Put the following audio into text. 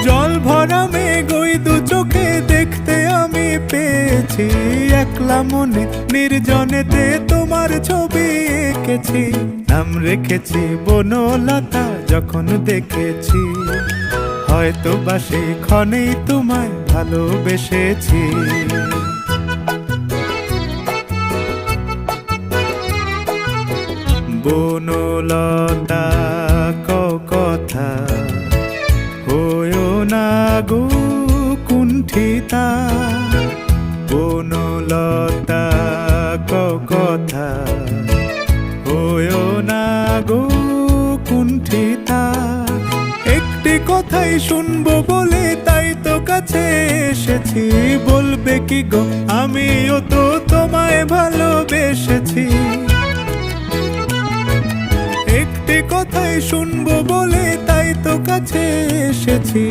জল ভরা মেঘ ওই দু চোখে দেখতে আমি পেয়েছি, একলা মনে নির্জনেতে তোমার ছবি এঁকেছি। নাম রেখেছি বনলতা যখন দেখেছি, হয়তো বা সেই ক্ষণেই তোমায় ভালোবেসেছি। বনলতা কথা হয়ো না গো কুণ্ঠিতা, বনলতা কথা হয়ো না গো কুণ্ঠিতা। একটি কথাই শুনবো বলে তাই তো কাছে এসেছি, বলবে কি গো আমিও তো তোমায় ভালোবেসেছি। একটি কথাই শুনবো বলে তাই তো কাছে এসেছি,